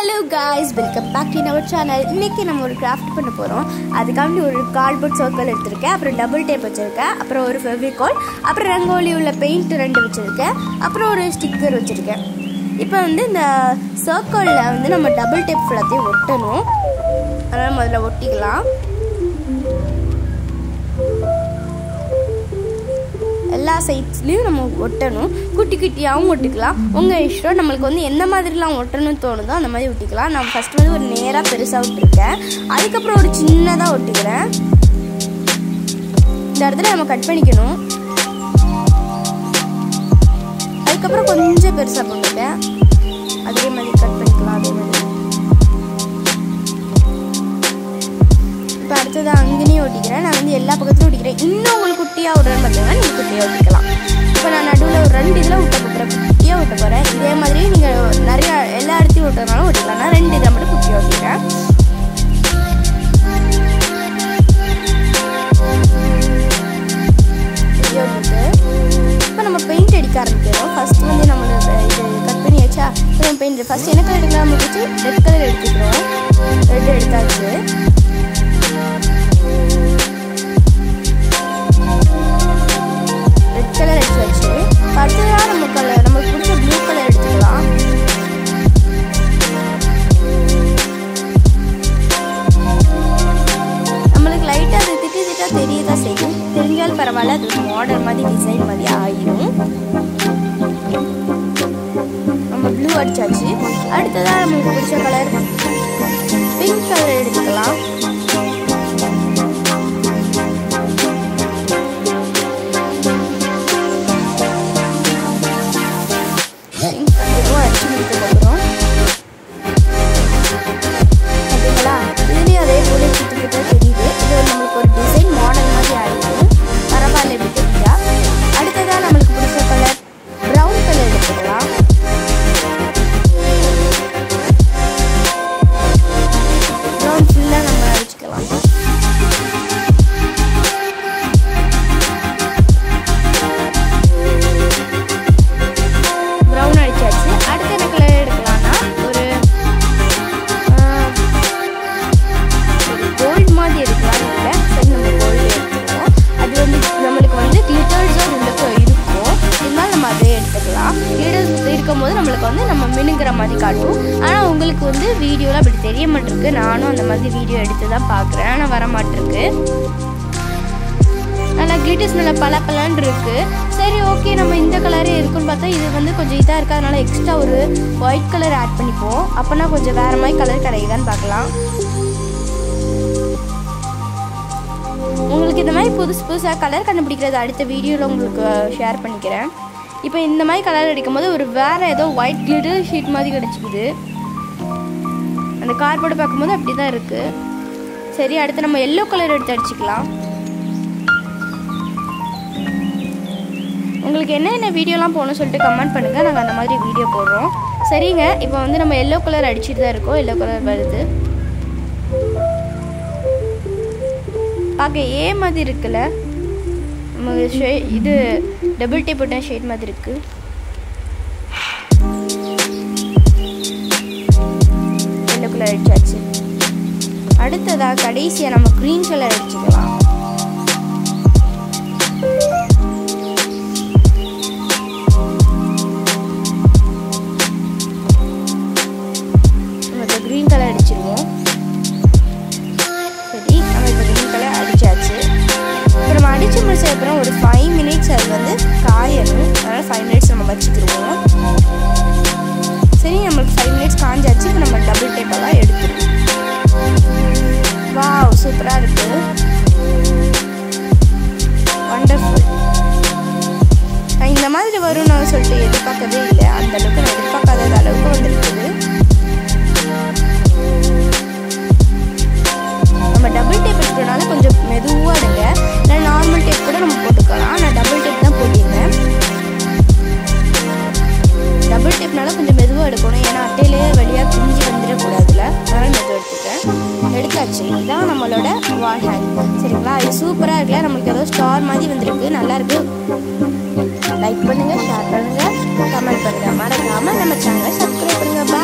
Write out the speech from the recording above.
Hello guys, welcome back to our channel. இன்னைக்கு நம்ம ஒரு கிராஃப்ட் பண்ண போறோம். அதுக்காண்டி ஒரு கார்ட்போர்ட் சர்க்கிள் எடுத்துர்க்கேன். அப்புறம் டபுள் டேப் வச்சிருக்கேன். அப்புறம் ஒரு ஃபெவிகால், அப்புறம் ரங்கோலி உள்ள பெயிண்ட் ரெண்டு வச்சிருக்கேன். அப்புறம் ஒரு ஸ்டிக்கர் வச்சிருக்கேன். இப்போ வந்து இந்த சர்க்கிள்ல வந்து நம்ம டபுள் டேப் ஃபுல்லாத்தையும் ஒட்டணும். அதனால முதல்ல ஒட்டிக்கலாம். எல்லா சைட்ஸ்லையும் நம்ம ஒட்டணும். குட்டி குட்டியாகவும் ஒட்டிக்கலாம். உங்கள் இஷ்டம். நம்மளுக்கு வந்து எந்த மாதிரிலாம் ஒட்டணும்னு தோணுதோ அந்த மாதிரி ஒட்டிக்கலாம். நான் ஃபஸ்ட் வந்து ஒரு நேராக பெருசாக ஒட்டிருக்கேன். அதுக்கப்புறம் ஒரு சின்னதாக ஒட்டிக்கிறேன். இந்த இடத்துல நம்ம கட் பண்ணிக்கணும். அதுக்கப்புறம் கொஞ்சம் பெருசாக போட்டுட்டேன். அதே மாதிரி கட் பண்ணிக்கலாம். அதே மாதிரி இப்போ அடுத்ததாக அங்கேயும் ஒட்டிக்கிறேன். நான் வந்து எல்லா பக்கத்துலையும் ஒட்டிக்கிறேன். இன்னும் உங்களுக்கு குட்டியாக விடுறேன்னு பார்த்தீங்கன்னா நீங்கள் குட்டியாக ஒட்டிக்கலாம். இப்போ நான் நடுவில் ஒரு 2 இதில் விட்ட போகிறேன். குட்டியாக விட்ட போகிறேன். இதே மாதிரி நீங்கள் நிறையா எல்லா இடத்தையும் விட்டதுனாலும் ஒட்டிக்கலாம். நான் 2 இதை மட்டும் குட்டியாக ஒட்டிக்கிறேன். இப்போ நம்ம பெயிண்ட் அடிக்க ஆரம்பிக்கிறோம். ஃபஸ்ட்டு வந்து நம்மளோட இது கட் பண்ணி வச்சா இப்போ பெயிண்ட் ஃபஸ்ட்டு என்ன கலர் எடுக்கலாம் வச்சு ரெட் கலர் எடுத்துக்கிறோம். ரெட் எடுத்தாச்சு. ரெட் கலர் எடுத்தாச்சு. அடுத்ததாக நம்மளுக்கு பிடிச்ச ப்ளூ கலர் எடுத்துக்கலாம். நம்மளுக்கு லைட்டாக அது திட்டா தெரியதான் செய்யும். தெரிஞ்சாலும் பரவாயில்ல. அது மாடல் மாதிரி டிசைன் மாதிரி ஆகிடும். நம்ம ப்ளூ அடிச்சாச்சு. அடுத்ததாக நம்மளுக்கு பிடிச்ச கலர் பிங்க் கலர் எடுத்துக்கலாம். இருக்கும்போது நம்மளுக்கு வந்து நம்ம மினுங்கிற மாதிரி காட்டும். ஆனால் உங்களுக்கு வந்து வீடியோவில் அப்படி தெரிய மாட்டிருக்கு. நானும் அந்த மாதிரி வீடியோ எடுத்து தான் பார்க்குறேன். ஆனால் வர மாட்டிருக்கு. நல்லா கிளிட்டர்ஸ் நல்லா பலன்னு இருக்குது. சரி ஓகே, நம்ம இந்த கலரே இருக்குன்னு பார்த்தா இது வந்து கொஞ்சம் இதாக இருக்குது. அதனால எக்ஸ்ட்ரா ஒரு ஒயிட் கலர் ஆட் பண்ணிப்போம். அப்போனா கொஞ்சம் வேறு மாதிரி கலர் கிடைக்குதான்னு பார்க்கலாம். உங்களுக்கு இந்த மாதிரி புதுசாக கலர் கண்டுபிடிக்கிறது அடுத்த வீடியோவில் உங்களுக்கு ஷேர் பண்ணிக்கிறேன். இப்போ இந்த மாதிரி கலர் அடிக்கும் போது ஒரு வேறு ஏதோ ஒயிட் கிளிட்டர் ஷீட் மாதிரி கிடச்சிக்குது. அந்த கார்போர்டை பார்க்கும்போது அப்படி தான் இருக்குது. சரி, அடுத்து நம்ம எல்லோ கலர் எடுத்து அடிச்சுக்கலாம். உங்களுக்கு என்ன வீடியோலாம் போகணும்னு சொல்லிட்டு கமெண்ட் பண்ணுங்கள். நாங்கள் அந்த மாதிரி வீடியோ போடுறோம். சரிங்க, இப்போ வந்து நம்ம எல்லோ கலர் அடிச்சுட்டு தான் இருக்கோம். எல்லோ கலர் வருது. பார்க்க ஏ மாதிரி இருக்குல்ல. இது டபுள் டேப் போட்ட ஷேட் மாதிரி இருக்கு. எல்லோ கலர் அடிச்சாச்சு. அடுத்ததாக கடைசியாக நம்ம க்ரீன் கலர் அடிச்சுக்கலாம். நம்ம க்ரீன் கலர் அடிச்சிருவோம். சரி, நம்ம இப்போ க்ரீன் கலர் அடிச்சாச்சு. இப்போ நம்ம அடிச்சு முடிச்ச அப்புறம் ஒரு 5 மினிட்ஸ் அது வந்து காயணும். அதனால் 5 மினிட்ஸ் நம்ம வச்சுக்கிடுவோம். சரி, நம்மளுக்கு 5 மினிட்ஸ் காஞ்சாச்சு. இப்போ நம்ம டபுள் டேப்பெல்லாம் எடுத்துருவோம். வாவ், சூப்பராக இருக்குது. வண்டர்ஃபுல். நான் இந்த மாதிரி வரும்னு சொல்லிட்டு எதிர்பார்க்கவே இல்லை. அந்த அளவுக்கு நான் எதிர்பார்க்காத அளவுக்கு வந்துருக்குது. நம்ம டபுள் டேப் எடுக்கிறதுனால கொஞ்சம் மெதுவாக எடுங்க. இல்லை நார்மல் டேப் கூட நம்ம போட்டுக்கலாம். நான் டபுள் டேப் தான் போட்டிருந்தேன். டபுள் டேப்னால கொஞ்சம் மெதுவாக எடுக்கணும். ஏன்னா அட்டையிலே வழியாக பிஞ்சு வந்துடக்கூடாதுல. அதனால் மெதுவாக எடுத்துட்டேன். எடுத்தாச்சு. இதுதான் நம்மளோட வால் ஹேங். சரிங்களா? இது சூப்பராக இருக்குல்ல. நம்மளுக்கு ஏதோ ஸ்டார் மாதிரி வந்துருக்கு. நல்லாயிருக்கு. லைக் பண்ணுங்கள், ஷேர் பண்ணுங்கள், கமெண்ட் பண்ணுங்கள். மறக்காமல் நம்ம சேனலை சப்ஸ்கிரைப் பண்ணுங்கள்.